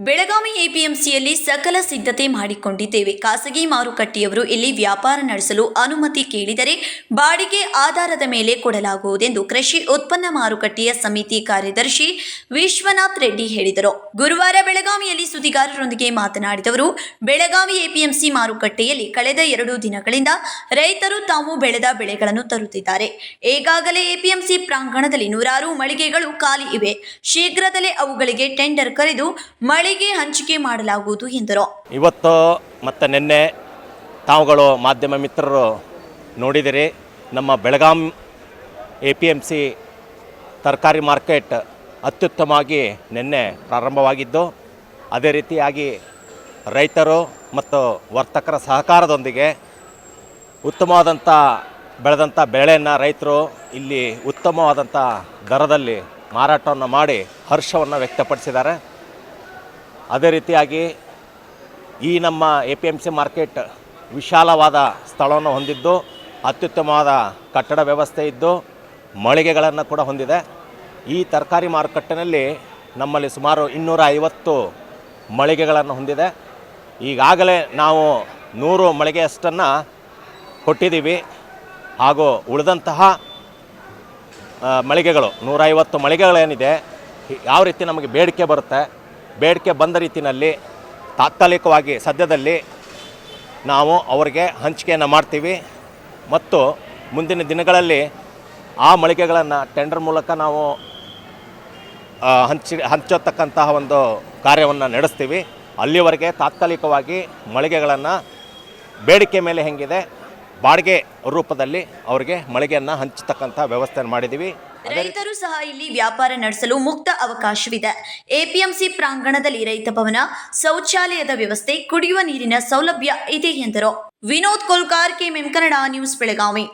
ಬೆಳಗಾವಿ ಎಪಿಎಂಸಿಯಲ್ಲಿ ಸಕಲ ಸಿದ್ಧತೆ ಮಾಡಿಕೊಂಡಿದ್ದೇವೆ. ಖಾಸಗಿ ಮಾರುಕಟ್ಟೆಯವರು ಇಲ್ಲಿ ವ್ಯಾಪಾರ ನಡೆಸಲು ಅನುಮತಿ ಕೇಳಿದರೆ ಬಾಡಿಗೆ ಆಧಾರದ ಮೇಲೆ ಕೊಡಲಾಗುವುದೆಂದು ಕೃಷಿ ಉತ್ಪನ್ನ ಮಾರುಕಟ್ಟೆಯ ಸಮಿತಿ ಕಾರ್ಯದರ್ಶಿ ವಿಶ್ವನಾಥ್ ರೆಡ್ಡಿ ಹೇಳಿದರು. ಗುರುವಾರ ಬೆಳಗಾವಿಯಲ್ಲಿ ಸುದ್ದಿಗಾರರೊಂದಿಗೆ ಮಾತನಾಡಿದವರು, ಬೆಳಗಾವಿ ಎಪಿಎಂಸಿ ಮಾರುಕಟ್ಟೆಯಲ್ಲಿ ಕಳೆದ 2 ದಿನಗಳಿಂದ ರೈತರು ತಾವು ಬೆಳೆದ ಬೆಳೆಗಳನ್ನು ತರುತ್ತಿದ್ದಾರೆ. ಈಗಾಗಲೇ ಎಪಿಎಂಸಿ ಪ್ರಾಂಗಣದಲ್ಲಿ 100 ಮಳಿಗೆಗಳು ಖಾಲಿ ಇವೆ. ಶೀಘ್ರದಲ್ಲೇ ಅವುಗಳಿಗೆ ಟೆಂಡರ್ ಕರೆದು ಮಳಿಗೆ ಹಂಚಿಕೆ ಮಾಡಲಾಗುವುದು ಎಂದರು. ಇವತ್ತು ಮತ್ತು ನಿನ್ನೆ ತಾವುಗಳು ಮಾಧ್ಯಮ ಮಿತ್ರರು ನೋಡಿದಿರಿ, ನಮ್ಮ ಬೆಳಗಾಂ APMC ತರಕಾರಿ ಮಾರ್ಕೆಟ್ ಅತ್ಯುತ್ತಮವಾಗಿ ನಿನ್ನೆ ಪ್ರಾರಂಭವಾಗಿದ್ದು, ಅದೇ ರೀತಿಯಾಗಿ ರೈತರು ಮತ್ತು ವರ್ತಕರ ಸಹಕಾರದೊಂದಿಗೆ ಉತ್ತಮವಾದಂಥ ಬೆಳೆದಂಥ ಬೆಳೆಯನ್ನು ರೈತರು ಇಲ್ಲಿ ಉತ್ತಮವಾದಂಥ ದರದಲ್ಲಿ ಮಾರಾಟವನ್ನು ಮಾಡಿ ಹರ್ಷವನ್ನು ವ್ಯಕ್ತಪಡಿಸಿದ್ದಾರೆ. ಅದೇ ರೀತಿಯಾಗಿ ಈ ನಮ್ಮ APMC ಮಾರ್ಕೆಟ್ ವಿಶಾಲವಾದ ಸ್ಥಳವನ್ನು ಹೊಂದಿದ್ದು, ಅತ್ಯುತ್ತಮವಾದ ಕಟ್ಟಡ ವ್ಯವಸ್ಥೆ ಇದ್ದು, ಮಳಿಗೆಗಳನ್ನು ಕೂಡ ಹೊಂದಿದೆ. ಈ ತರಕಾರಿ ಮಾರುಕಟ್ಟೆಯಲ್ಲಿ ನಮ್ಮಲ್ಲಿ ಸುಮಾರು 250 ಮಳಿಗೆಗಳನ್ನು ಹೊಂದಿದೆ. ಈಗಾಗಲೇ ನಾವು 100 ಮಳಿಗೆಯಷ್ಟನ್ನು ಕೊಟ್ಟಿದ್ದೀವಿ. ಹಾಗೂ ಉಳಿದಂತಹ ಮಳಿಗೆಗಳು 150 ಮಳಿಗೆಗಳೇನಿದೆ, ಯಾವ ರೀತಿ ನಮಗೆ ಬೇಡಿಕೆ ಬರುತ್ತೆ, ಬೇಡಿಕೆ ಬಂದ ರೀತಿಯಲ್ಲಿ ತಾತ್ಕಾಲಿಕವಾಗಿ ಸದ್ಯದಲ್ಲಿ ನಾವು ಅವರಿಗೆ ಹಂಚಿಕೆಯನ್ನು ಮಾಡ್ತೀವಿ. ಮತ್ತು ಮುಂದಿನ ದಿನಗಳಲ್ಲಿ ಆ ಮಳಿಗೆಗಳನ್ನು ಟೆಂಡರ್ ಮೂಲಕ ನಾವು ಹಂಚತಕ್ಕಂತಹ ಒಂದು ಕಾರ್ಯವನ್ನು ನಡೆಸ್ತೀವಿ. ಅಲ್ಲಿವರೆಗೆ ತಾತ್ಕಾಲಿಕವಾಗಿ ಮಳಿಗೆಗಳನ್ನು ಬೇಡಿಕೆ ಮೇಲೆ ಹೆಂಗಿದೆ ಬಾಡಿಗೆ ರೂಪದಲ್ಲಿ ಅವರಿಗೆ ಮಳಿಗೆಯನ್ನು ಹಂಚತಕ್ಕಂಥ ವ್ಯವಸ್ಥೆಯನ್ನು ಮಾಡಿದ್ದೀವಿ. ರೈತರು ಸಹ ಇಲ್ಲಿ ವ್ಯಾಪಾರ ನಡೆಸಲು ಮುಕ್ತ ಅವಕಾಶವಿದೆ. ಎಪಿಎಂಸಿ ಪ್ರಾಂಗಣದಲ್ಲಿ ರೈತ ಭವನ, ಶೌಚಾಲಯದ ವ್ಯವಸ್ಥೆ, ಕುಡಿಯುವ ನೀರಿನ ಸೌಲಭ್ಯ ಇದೆ ಎಂದರು. Vinod Kolkar, KMM Kannada news, Belagavi.